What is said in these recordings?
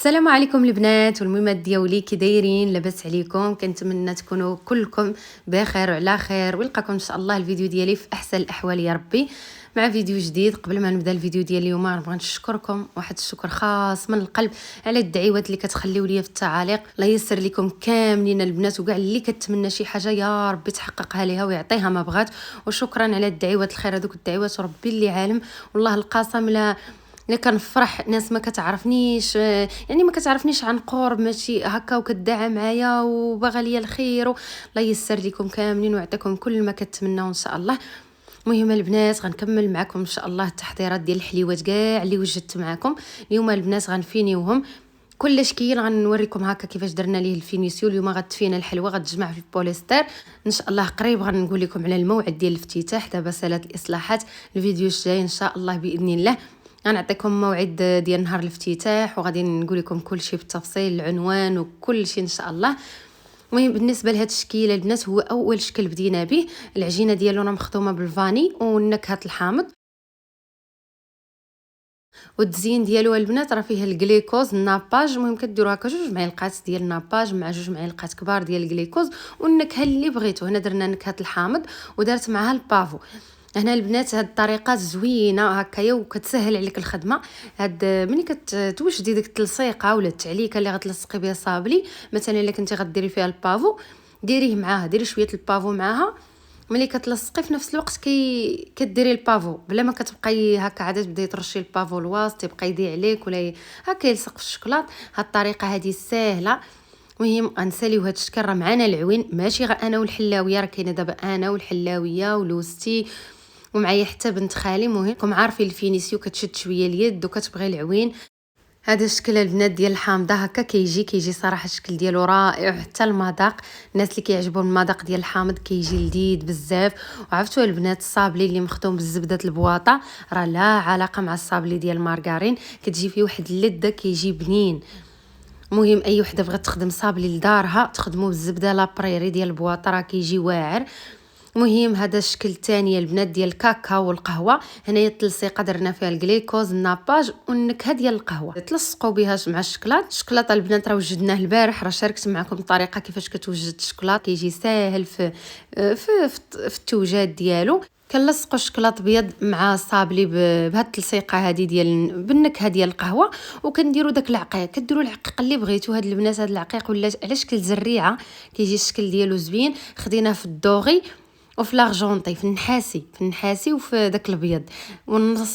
السلام عليكم البنات والميمات ديالي، كي دايرين؟ لاباس عليكم؟ كنتمنى تكونوا كلكم بخير وعلى خير، ولقاكم ان شاء الله الفيديو ديالي في احسن الاحوال يا ربي مع فيديو جديد. قبل ما نبدا الفيديو ديال اليوم نبغي نشكركم واحد الشكر خاص من القلب على الدعوات اللي كتخليو لي في التعاليق. الله ييسر لكم كاملين البنات، وكاع اللي كتمنى شي حاجه يا ربي تحققها ليها ويعطيها ما بغات. وشكرا على الدعوات الخير، هذوك الدعوات ربي اللي عالم. والله القاسم لا كنفرح ناس ما كتعرفنيش، يعني ما كتعرفنيش عن قرب، ماشي هكا وكتدعى معايا وباغا ليا الخير. الله ييسر لكم كاملين ويعطيكم كل ما كتمناو ان شاء الله. المهم البنات غنكمل معكم ان شاء الله التحضيرات ديال الحليوات كاع اللي وجدت معكم اليوم. البنات غنفينيوهم كل شكل، غنوريكم هكا كيفاش درنا ليه الفينيسيو. اليوم غتفينا الحلوه، غتجمع في البوليستر ان شاء الله. قريب غنقول لكم على الموعد ديال الافتتاح. دابا سالات الاصلاحات، الفيديو الجاي ان شاء الله باذن الله غنعطيكم موعد ديال نهار الافتتاح، وغادي نقول لكم كل شيء بالتفصيل، العنوان وكل شيء ان شاء الله. المهم بالنسبه لهذا الشكل البنات، هو اول شكل بدينا به. العجينه ديالو راه مخدومه بالفاني والنكهه الحامض، والتزيين ديالو البنات راه فيه الجليكوز الناباج. المهم كديروا هكا 2 معالق ديال الناباج مع 2 معالق كبار ديال الجليكوز، والنكهه اللي بغيتو. هنا درنا نكهه الحامض ودرت معها البافو. هنا البنات هاد الطريقه زوينه هكايا وكتسهل عليك الخدمه. هاد ملي كتوجدي ديك التلصيقه ولا التعليكه اللي غتلصقي بها صابلي، مثلا الا كنتي غديري فيها البافو ديريه معاها، ديري شويه البافو معاها. ملي كتلصقي في نفس الوقت كديري البافو بلا ما كتبقاي هكا عاد تبداي ترشي البافو الوسط يبقى يضيع عليك ولا هكا يلصق في الشكلاط. هاد الطريقه هذه سهله. المهم غنساليو هاد الشكل. راه معنا العوين، ماشي غير انا والحلاويه، راه كاينه دابا انا والحلاويه ولوستي ومعايا حتى بنت خالي. المهم راكم عارفين الفينيسيو كتشد شويه اليد وكتبغي العوين. هذا الشكل البنات ديال الحامضه هكا كيجي صراحه الشكل ديالو رائع. حتى المذاق، الناس اللي كيعجبهم المذاق ديال الحامض كيجي لذيذ بزاف. وعرفتوا البنات الصابلي اللي مخدوم بالزبده البواطه راه لا علاقه مع الصابلي ديال المارغرين، كتجي فيه واحد اللذه كيجي بنين. المهم اي وحده بغات تخدم صابلي لدارها تخدمو بالزبده لابريري ديال البواطه، راه كيجي واعر. المهم هذا الشكل الثاني البنات ديال الكاكاو والقهوه. هنايا التلصيقه درنا فيها الجليكوز الناباج والنكهه ديال القهوه، تلصقوا بها مع الشكلاط البنات راه وجدناه البارح، راه شاركت معكم الطريقه كيفاش كتوجد الشكلاط. كيجي ساهل في التوجاد ديالو. كنلصقوا الشكلاط ابيض مع الصابلي بهاد التلصيقه هذه ديال بالنكهه ديال القهوه، وكنديروا داك العقيق. كديروا العقيق اللي بغيتو. هاد البنات هاد العقيق ولا على شكل زريعه، كيجي الشكل ديالو زوين. خديناه في الدوغي وفي لارجونطي، في النحاسي وفي داك الابيض.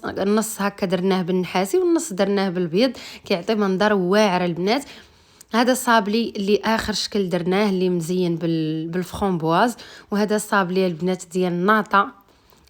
النص هكا درناه بالنحاسي والنص درناه بالبيض، كيعطي منظر واعر البنات. هذا صابلي اللي اخر شكل درناه اللي مزين بالفرامبواز. وهذا صابلي البنات ديال الناطا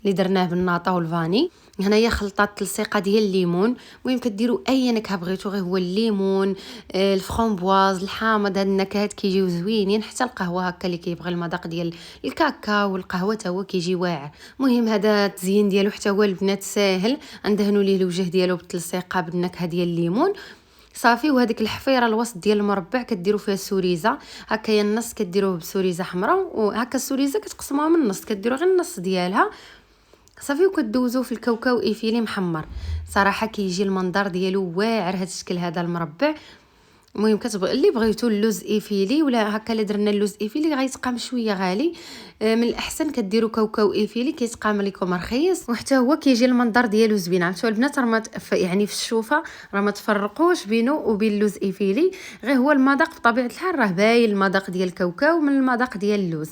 اللي درناه بالناطا والفاني. هنايا خلطه التلصيقه ديال الليمون. المهم كديروا اي نكهه بغيتو، غير هو الليمون الفرامبواز الحامض. هاد النكهات كيجيو زوينين. حتى القهوه هكا اللي كيبغي المذاق ديال الكاكاو والقهوه حتى هو كيجي واعر. المهم هذا التزيين ديالو حتى هو البنات ساهل. ندهنوا ليه الوجه ديالو بالتلصيقه بالنكهه ديال الليمون صافي. وهذيك الحفيره الوسط ديال المربع كديروا فيها سوريزه هكايا. النص كديروه بسوريزه حمراء، وهكا السوريزه كتقسموها من النص، كديروا غير النص ديالها صافي. وكدوزو في الكاوكاو ايفيلي محمر. صراحه كيجي المنظر ديالو واعر هذا الشكل هذا المربع. المهم كتبغي اللي بغيتو اللوز ايفيلي ولا هكا. اللي درنا اللوز ايفيلي غيتقام شويه غالي، من الاحسن كديروا كاوكاو ايفيلي كيتقام لكم رخيص، وحتى هو كيجي المنظر ديالو زوين. عرفتوا البنات راه يعني في الشوفه راه ما تفرقوش بينه وبين اللوز ايفيلي، غير هو المذاق بطبيعه الحال راه باين المذاق ديال الكاوكاو من المذاق ديال اللوز.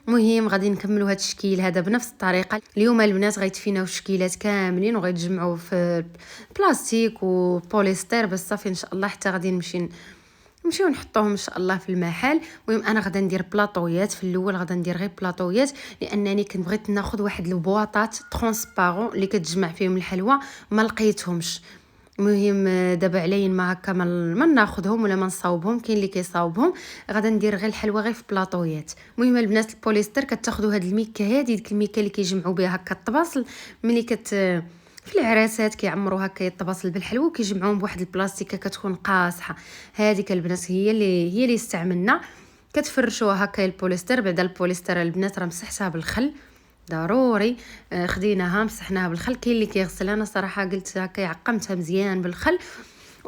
مهم غادي نكملوا هذا الشكل هذا بنفس الطريقه. اليوم البنات غيتفيناو الشكيلات كاملين وغيتجمعوا في بلاستيك وبوليستر بس صافي ان شاء الله. حتى غادي نمشيو نحطوهم ان شاء الله في المحل. المهم انا غادا ندير بلاطويات. في الاول غادا ندير غير بلاطويات لانني كنت بغيت ناخذ واحد البواطات ترونسبارون اللي كتجمع فيهم الحلوى، ما لقيتهمش. المهم دابا عليا ما هكا ما ناخذهم ولا ما نصاوبهم، كاين اللي كيصاوبهم. غادا ندير غير الحلوى غير في بلاطويات. المهم البنات البوليستر كتاخذوا هاد الميكه هذه، ديك الميكه اللي كيجمعوا بها هكا الطباصل ملي في العراسات كيعمروا هكا الطباصل بالحلوى وكيجمعوهم بواحد البلاستيكه كتكون قاصحه. هذيك البنات هي اللي استعملنا. كتفرشوها هكا البوليستر. بعد البوليستر البنات راه مسحتها بالخل ضروري. خديناها مسحناها بالخل. كاين اللي كيغسل، انا صراحه قلت هكا عقمتها مزيان بالخل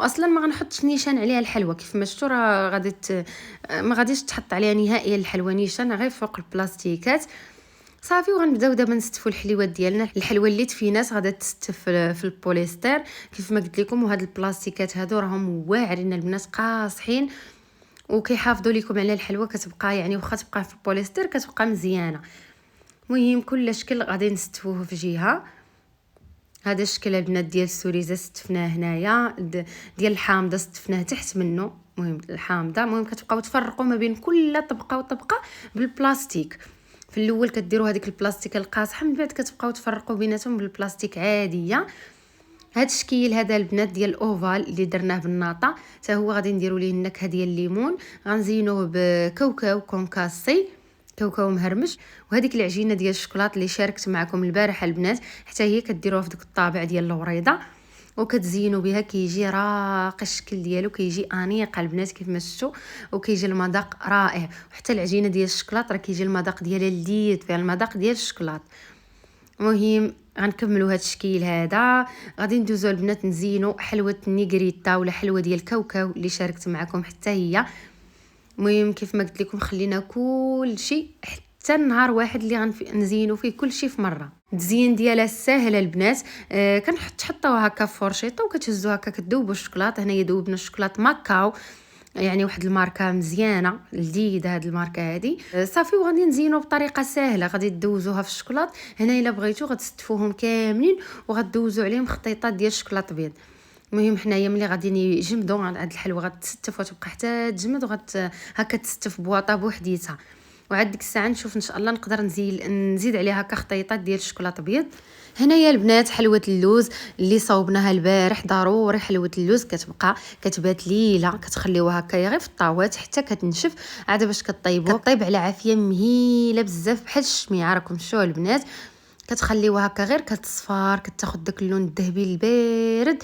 واصلا ما غنحطش نيشان عليها الحلوى كيف ما شفتوا، راه ما غاديش تحط عليها نهائيا الحلوى نيشان، غير فوق البلاستيكات صافي. وغنبداو دابا نستفوا الحليوات ديالنا. الحلوى اللي تفينات غادا تستف في البوليستر كيف ما قلت لكم، وهاد البلاستيكات هادو راهم واعرين البنات قاصحين وكيحافظوا لكم على الحلوى، كتبقى يعني واخا تبقى في البوليستر كتبقى مزيانه. المهم كل شكل غادي نستفوه في جهه. هذا الشكل البنات ديال السوريزه استفناه هنايا، ديال الحامضه استفناه تحت منه. المهم الحامضه، المهم كتبقاو تفرقوا ما بين كل طبقه وطبقه بالبلاستيك. في الاول كديروا هذيك البلاستيك القاصحه، من بعد كتبقاو تفرقوا بيناتهم بالبلاستيك عاديه. هاد الشكل هذا البنات ديال الاوفال اللي درناه بالناطه، حتى هو غادي نديروا ليه النكهه ديال الليمون، غنزينوه بكاوكاو كونكاسي، كاوكاو مهرمش. وهذيك العجينه ديال الشوكولاط اللي شاركت معكم البارحه البنات، حتى هي كديروها في ديك الطابع ديال الوريضه وكتزينوا بها، كيجي راقي الشكل ديالو، كيجي انيق البنات كيف ما شفتوا، وكيجي المذاق رائع. وحتى العجينه ديال الشوكولاط راه كيجي المذاق ديالها لذيذ، فيها المذاق ديال الشوكولاط. المهم غنكملوا هذا الشكل هذا. غادي ندوزو البنات نزينوا حلوه النيغريتا ولا حلوه ديال الكاوكاو اللي شاركت معكم حتى هي. المهم كيف ما قلت لكم خلينا كل شيء حتى النهار واحد اللي غنزينوا فيه كل شيء في مره. التزيين ديالها ساهل البنات، كنحطوها هكا في فرشيطه وكتهزوا هكا كذوبوا الشوكولاط. هنايا ذوبنا الشوكولاط ماكاو، يعني واحد الماركه مزيانه لذيذه هاد الماركه هادي. صافي وغادي نزينوا بطريقه سهله. غادي تدوزوها في الشوكولاط هنا الا بغيتو، غتستفوهم كاملين وغتدوزوا عليهم خطيطات ديال الشوكولاط بيض. المهم حنايا ملي غادي يجمدوا هاد الحلوى غتستف وتبقى حتى تجمد، هكا تستف بواطه بوحديتها. وعاد ديك الساعه نشوف ان شاء الله نقدر نزيد عليها هكا خطيطات ديال الشوكولاط بيض. هنايا البنات حلوه اللوز اللي صوبناها البارح. ضروري حلوه اللوز كتبقى كتبات ليله، كتخليوها هكايا غير في الطاوات حتى كتنشف عاد باش كطيبوها. كطيب على عافيه مهيله بزاف بحال الشميعه. راكم شفتوا البنات كتخليوها هكا غير كتصفار، كتاخذ داك اللون الذهبي البارد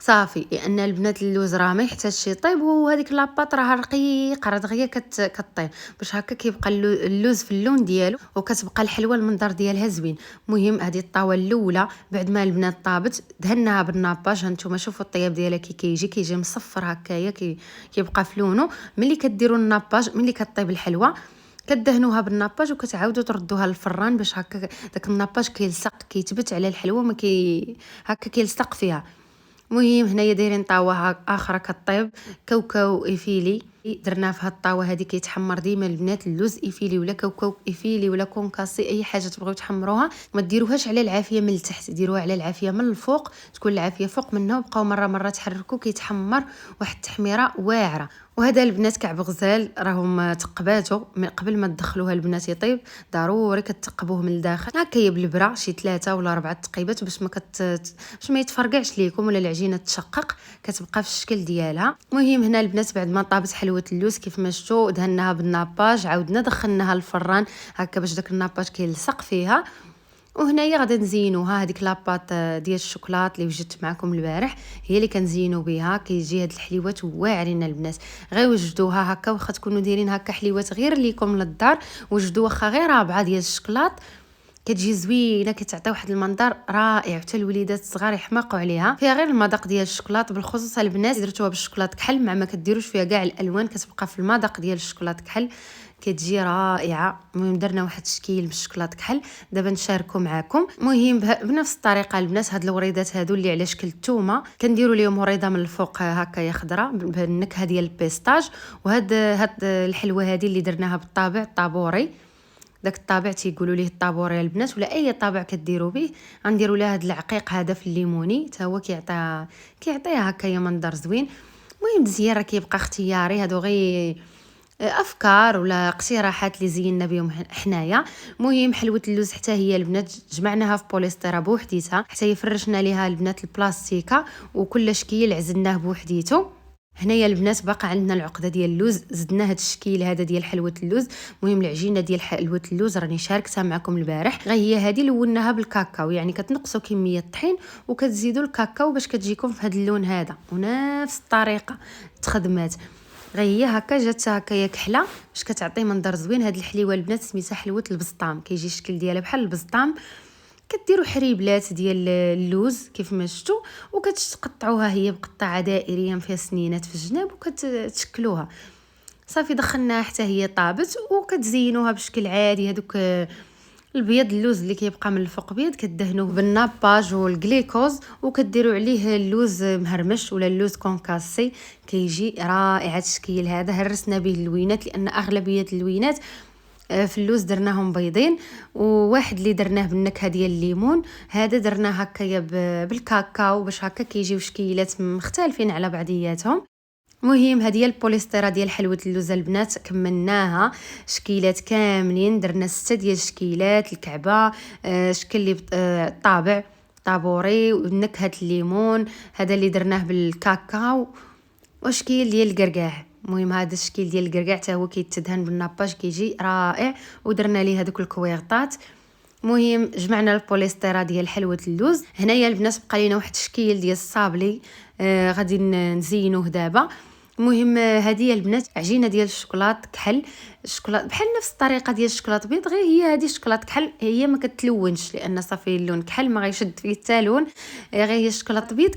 صافي. لان البنات اللوز راه ما يحتاج شي طيب، وهذيك لاباط راه رقيقه راه دغيا كطيب باش هكا كيبقى اللوز في اللون ديالو وكتبقى الحلوه المنظر ديالها زوين. المهم هذه الطاوه الاولى بعد ما البنات طابت دهناها بالناباج. هانتوما شوفوا الطياب ديالها كيجي مصفر هكايا كيبقى في لونه. ملي كديروا الناباج ملي كطيب الحلوه كدهنوها بالناباج وكتعاودوا تردوها للفران باش هكا داك الناباج كيلصق كيتبت على الحلوه ما هكا كيلصق فيها. المهم هنايا دايرين طاوه اخرى كطيب كاوكاو ايفيلي، درناه في هاد الطاوه هذه كيتحمر ديما البنات اللوز ايفيلي ولا كاوكاو ايفيلي ولا كونكاسي، اي حاجه تبغيو تحمروها. ما ديروهاش على العافيه من التحت، ديروها على العافيه من الفوق، تكون العافيه فوق منها، وبقاو مره تحركوا كيتحمر واحد التحميره واعره. وهذا البنات كعب غزال راهم تقباتوا من قبل ما تدخلوها البنات يطيب. ضروري كتقبوه من الداخل هكايا بالبرا شي 3 ولا 4 تقيبات باش باش ما يتفرقعش ليكم ولا العجينه تشقق، كتبقى في الشكل ديالها. المهم هنا البنات بعد ما طابت حلوه اللوز كيف ما شفتوا دهناها بالناباج، عاودنا دخلناها للفران هكا باش داك الناباج كيلصق فيها. وهنايا غادي نزينوها هذيك لاباط ديال الشوكولات اللي وجدت معكم البارح، هي اللي كنزينو بها. كيجي هاد الحليوات واعرين البنات، غير وجدوها هكا واخا تكونوا دايرين هكا حليوات غير ليكم للدار، وجدوا واخا غير رابعه ديال الشوكولات كتجي زوينه، كتعطي واحد المنظر رائع. حتى الوليدات الصغار يحماقوا عليها. فيها غير المذاق ديال الشوكولات، بالخصوص البنات درتوها بالشوكولات كحل مع ما كديروش فيها كاع الالوان، كتبقى في المذاق ديال الشوكولات كحل كتجي رائعه. المهم درنا واحد الشكل بالشوكولات كحل دابا نشاركو معكم. المهم بنفس الطريقه البنات هاد الوريدات هادو اللي على شكل الثومه كنديروا ليهم وريده من الفوق هكايا خضراء بالنكهه ديال البيستاج. وهاد الحلوه هذه اللي درناها بالطابع الطابوري، داك الطابع تيقولوا ليه الطابوري البنات ولا اي طابع كديروا به. غنديروا له هاد العقيق هذا في الليموني حتى هو كيعطيها هكايا منظر زوين. المهم الزيان راه كيبقى اختياري، هادو غير افكار ولا اقتراحات اللي زينا بهم حنايا. المهم حلوه اللوز حتى هي البنات جمعناها في بوليستر بوحديتها حتى يفرشنا ليها البنات البلاستيكه، وكل شكل عزلناه بوحديته. هنايا البنات باقا عندنا العقده ديال اللوز، زدنا هذا الشكل هذا ديال حلوه اللوز. المهم العجينه ديال حلوه اللوز راني شاركتها معكم البارح، غير هي هذه لوناها بالكاكاو، يعني كتنقصوا كميه الطحين وكتزيدوا الكاكاو باش كتجيكم في هذا اللون هذا، ونفس الطريقه تخدمات غير هي هكا جات هكايا كحله باش كتعطي منظر زوين. هاد الحليوه البنات سميتها حلوه البسطام، كيجي الشكل ديالها بحال البسطام كديروا حريبلات ديال اللوز كيف ما شفتوا، وكتقطعوها هي بقطعه دائريه فيها سنينات في الجناب وكتشكلوها. صافي دخلناها حتى هي طابت، وكتزينوها بشكل عادي. هذوك البيض اللوز اللي كيبقى من الفوق بيض كدهنوه بالناباج والجليكوز، وكديروا عليه اللوز مهرمش ولا اللوز كونكاسي، كيجي رائع التشكيل هذا. هرسنا به اللوينات لان اغلبيه اللوينات في اللوز درناهم بيضين، وواحد اللي درناه بالنكهه ديال الليمون، هذا درناه هكايا بالكاكاو باش هكا كيجيو شكيلات مختلفين على بعضياتهم. مهم هذه هي البوليستيرا ديال حلوه اللوز البنات، كملناها شكيلات كاملين، درنا 6 ديال الشكيلات، الكعبه شكل لي طابع طابوري ونكهه الليمون، هذا اللي درناه بالكاكاو، وشكيل ديال القرقاع. المهم هذا الشكل ديال القرقاع حتى هو كيتدهن بالناباج كيجي رائع، ودرنا ليه هذوك الكويغطات. مهم جمعنا البوليستيرا ديال حلوه اللوز. هنايا البنات بقى لينا واحد الشكل ديال الصابلي غادي نزينوه دابا. المهم هذه البنات عجينه ديال الشوكولات كحل، الشوكولات بحال نفس الطريقه ديال الشوكولات بيض، غير هي هذه الشوكولات كحل هي ما كتلونش لان صافي اللون كحل ما غيشد فيه حتى لون، غير هي الشوكولات بيض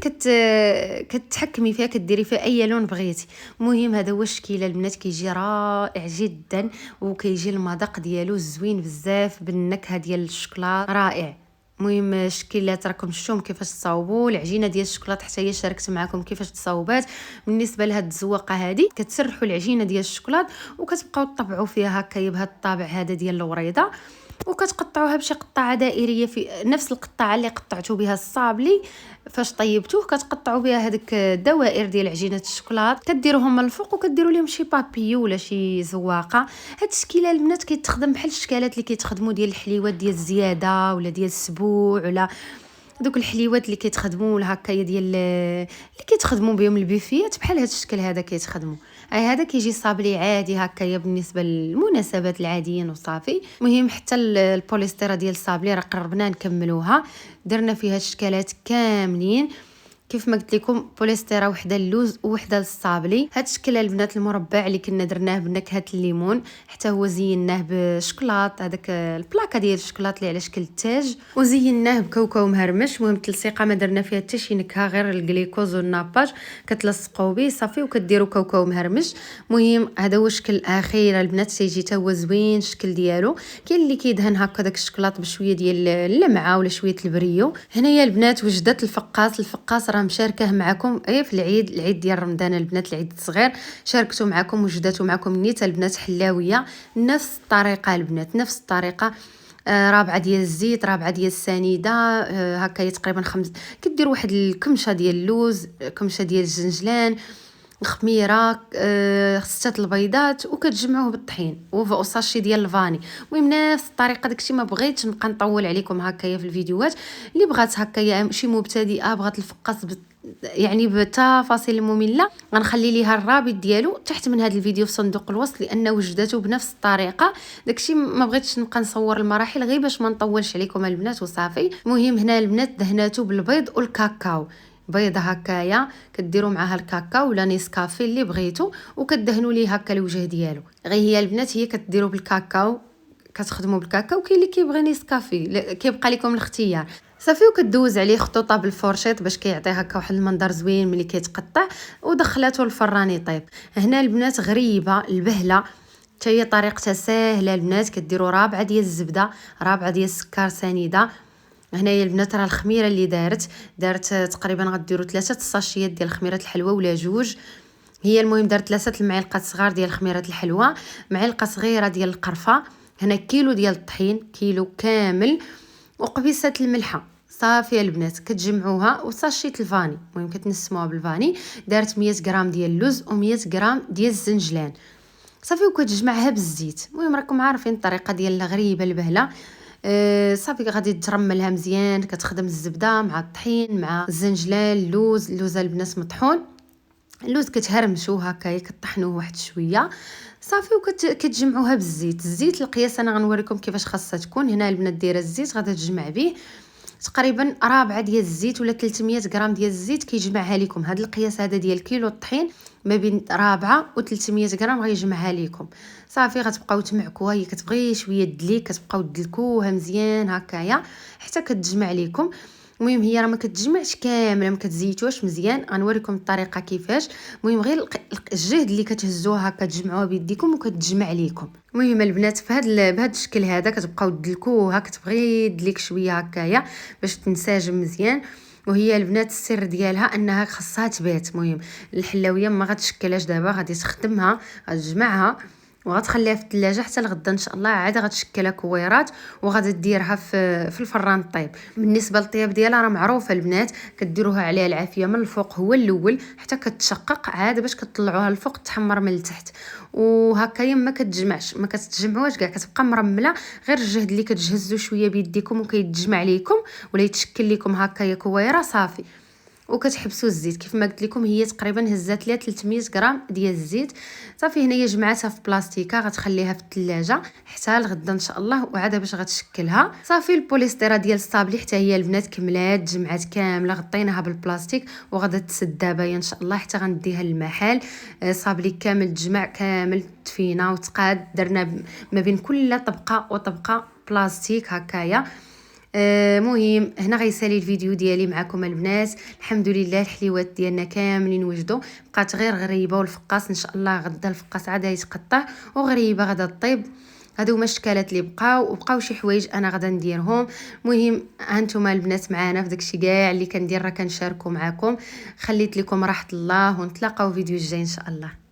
كتحكمي فيها كديري فيها اي لون بغيتي. المهم هذا هو الشكل البنات، كيجي رائع جدا وكيجي المذاق ديالو زوين بزاف بالنكهه ديال الشوكولات رائع. المهم الشكلات راكم شفتوهم كيفاش تصاوبوا العجينه ديال الشوكولات، حتى هي شاركت معكم كيفاش تصاوبات. بالنسبه لهاد الزواقه هذه كتسرحوا العجينه ديال الشوكولات وكتبقاو تطبعوا فيها هكا بهذا الطابع هذا ديال الوريضه، وكتقطعوها بشي قطعه دائريه في نفس القطعه اللي قطعتوا بها الصابلي. فاش طيبتوه كتقطعوا بها هذيك الدوائر ديال عجينه الشوكولات، كديروهم من الفوق وكديروا لهم شي بابيو ولا شي زواقه. هاد التشكيله البنات كيتخدم بحال الشكالات اللي كيتخدموا ديال الحليوات ديال الزياده ولا ديال السبوع ولا دوك الحليوات اللي كيتخدموا هكايا ديال اللي كيتخدموا بهم البيفيات، بحال هذا الشكل هذا كيتخدموا. هذا كيجي صابلي عادي هكايا بالنسبه للمناسبات العاديين وصافي. المهم حتى البوليستيرا ديال الصابلي راه قربنا نكملوها، درنا فيها الشكلات كاملين كيف ما قلت لكم، بوليستيرا وحده اللوز وحده الصابلي. هاد الشكل البنات المربع اللي كنا درناه بنكهه الليمون، حتى هو زيناه بشكلاط، هذاك البلاكه ديال الشكلاط اللي على شكل التاج، وزيناه بكاوكاو مهرمش. المهم التلصيقه ما درنا فيها حتى شي نكهه، غير الجليكوز والناباج كتلصقوا به صافي وكديروا كاوكاو مهرمش. المهم هذا هو الشكل الاخير البنات، تيجي حتى هو زوين الشكل ديالو. كاين اللي كيدهن هكا داك الشكلاط بشويه ديال اللمعه ولا شويه البريو. هنايا البنات وجدت الفقاص راه مشاركه معكم في العيد ديال رمضان البنات، العيد الصغير شاركته معكم وجدته معكم نيت البنات حلاويه نفس الطريقه البنات، نفس الطريقه. رابعه ديال الزيت، رابعه ديال السنيده، هكا تقريبا 5. كدير واحد الكمشه ديال اللوز، كمشه ديال الزنجلان، خميره، 6 البيضات، وكتجمعوه بالطحين وصاشي ديال الفاني. المهم نفس الطريقه داكشي. ما بغيتش نبقى نطول عليكم هكايا في الفيديوهات. اللي بغات هكايا شي مبتدئه بغات الفقاص يعني بتفاصيل ممله، غنخلي ليها الرابط ديالو تحت من هذا الفيديو في صندوق الوصف، لان وجدته بنفس الطريقه. داكشي ما بغيتش نبقى نصور المراحل غير باش ما نطولش عليكم البنات وصافي. المهم هنا البنات دهناتو بالبيض والكاكاو، بيضه هكايا كديروا معاها الكاكاو ولا نيسكافي اللي بغيتو، وكدهنوا ليه هكا الوجه ديالو. غير هي البنات هي كديروا بالكاكاو، كتخدموا بالكاكاو. كاين اللي كيبغي نيسكافي، كيبقى لكم الاختيار صافي. وكدوز عليه خطوطه بالفورشيط باش كيعطي هكا واحد المنظر زوين ملي كيتقطع، ودخلاتو الفران يطيب. هنا البنات غريبه البهله، حتى هي طريقتها ساهله البنات. كديروا رابعه ديال الزبده، رابعه ديال السكر سنيده. هنايا البنات راه الخميره اللي دارت تقريبا غديروا 3 الساشيات ديال خميره الحلوى ولا 2. هي المهم دارت 3 المعالق صغار ديال خميره الحلوى، معلقه صغيره ديال القرفه، هنا كيلو ديال الطحين كيلو كامل، وقبيصه الملحه. صافي البنات كتجمعوها، وساشيت الفاني، المهم كتنسموها بالفاني. دارت 100 غرام ديال اللوز و100 غرام ديال الزنجلان صافي، وكتجمعها بالزيت. المهم راكم عارفين الطريقه ديال الغريبه البهله. صافي غادي ترملها مزيان، كتخدم الزبده مع الطحين مع الزنجلان، اللوز البنات مطحون. اللوز كتهرمشوه هكايا كطحنوه واحد شويه صافي، وكتجمعوها بالزيت. الزيت القياس انا غنوريكم كيفاش خاصها تكون. هنا البنات دايره الزيت غادي تجمع به تقريبا رابعه ديال الزيت ولا 300 غرام ديال الزيت كيجمعها لكم. هذا القياس هذا ديال كيلو الطحين ما بين رابعه و 300 غرام غيجمعها لكم. صافي غتبقاو تمعكوها، هي كتبغي شويه دليك كتبقاو تدلكوها مزيان هكايا حتى كتجمع لكم. المهم هي راه ما كتجمعش كامله، ما كتزيتوش مزيان، غنوريكم الطريقه كيفاش. المهم غير الجهد اللي كتهزوها هكا تجمعوها بيديكم وكتجمع لكم. المهم البنات بهذا الشكل هذا كتبقاو تدلكوها، كتبغي دليك شويه هكايا باش تنسجم مزيان. وهي البنات السر ديالها انها خاصها تبات. المهم الحلاويه ما غتشكلهاش دابا، غادي تخدمها غتجمعها وغتخليها في الثلاجه حتى لغدا ان شاء الله، عاد غتشكلها كويرات وغادي ديرها في الفران طيب. بالنسبه للطياب ديالها راه معروفه البنات، كديروها عليها العافيه من الفوق هو الاول حتى كتشقق، عاد باش كتطلعوها الفوق تحمر من التحت. وهكايا ما كتجمعش، ما كتجمعوهاش كاع، كتبقى مرمله. غير الجهد اللي كتجهزوا شويه بيديكم وكيتجمع ليكم ولا يتشكل لكم هكايا كويره صافي. وكتحبسوا الزيت كيف ما قلت لكم، هي تقريبا هزات ليها 300 غرام ديال الزيت. صافي هنايا جمعتها في بلاستيكه غتخليها في الثلاجه حتى لغدا ان شاء الله، وعاد باش غتشكلها. صافي البوليستيرا ديال الصابلي حتى هي البنات كملات جمعات كامله، غطيناها بالبلاستيك وغادا تسد دابا ان شاء الله حتى غنديها للمحل. صابلي كامل تجمع كامل تفينا وتقاد، درنا ما بين كل طبقه وطبقه بلاستيك هكايا. مهم هنا غيسالي الفيديو ديالي معكم البنات. الحمد لله الحليوات ديالنا كاملين وجدوا، بقات غير غريبه والفقاس ان شاء الله غدا الفقاس عاد يتقطع وغريبه غدا طيب. هادو هما الشكالات اللي بقاو شي حوايج انا غدا نديرهم. مهم هانتوما البنات معانا في داكشي كاع اللي كندير راه كنشاركو معكم. خليت لكم راحه الله ونتلاقاو فيديو الجاي ان شاء الله.